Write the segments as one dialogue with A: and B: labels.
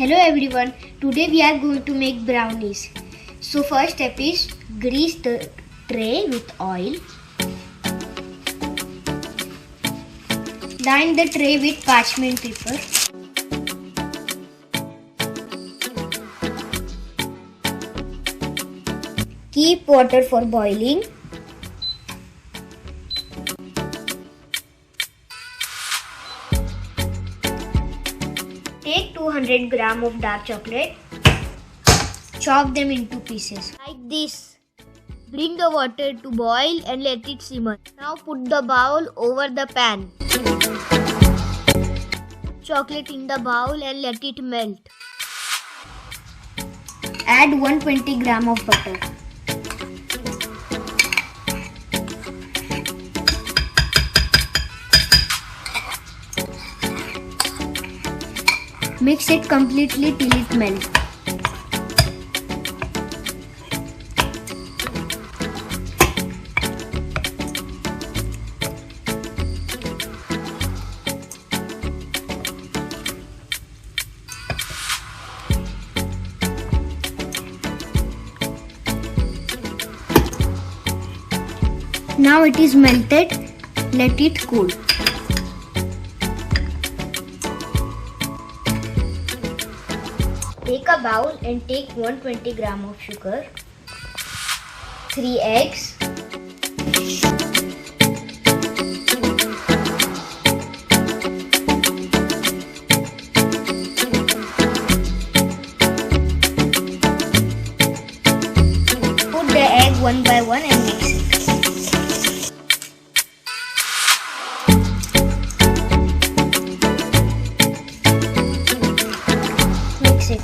A: Hello everyone, today we are going to make brownies. So first step is grease the tray with oil. Line the tray with parchment paper. Keep water for boiling. Take 200 gram of dark chocolate. Chop them into pieces. Like this. Bring the water to boil and let it simmer. Now put the bowl over the pan. Put chocolate in the bowl and let it melt. Add 120 gram of butter. Mix it completely till it melts. Now it is melted. Let it cool. Take a bowl and take 120 gram of sugar, 3 eggs, put the egg one by one and mix it. Mix it.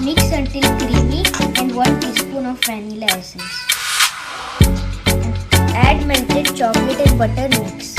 A: Mix until creamy and 1 teaspoon of vanilla essence. Add melted chocolate and butter mix.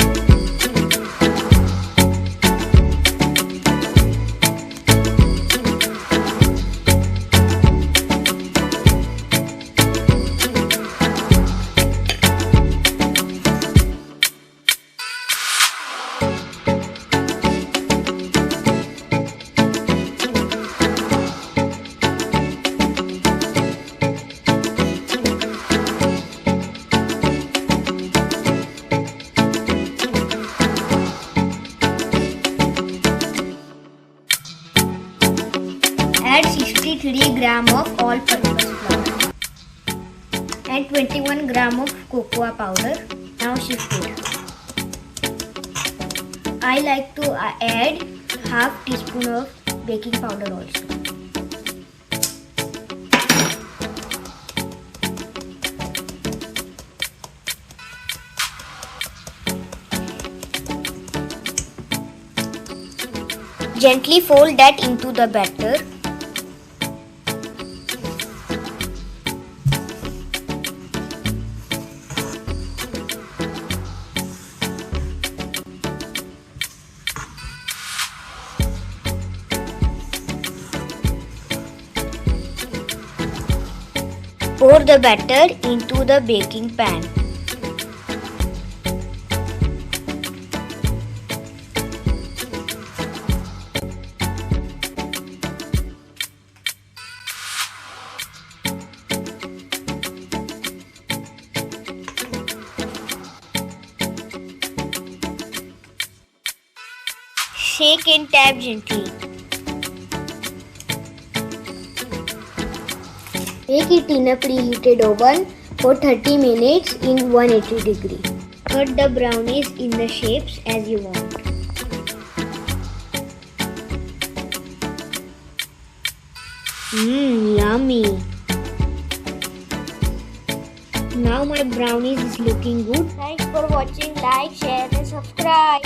A: Add 63 gram of all-purpose flour and 21 gram of cocoa powder. Now shift it. I like to add half teaspoon of baking powder also. Gently fold that into the batter. Pour the batter into the baking pan. Shake and tap gently. Bake it in a preheated oven for 30 minutes in 180 degree. Cut the brownies in the shapes as you want. Yummy! Now my brownies is looking good. Thanks for watching. Like, share and subscribe.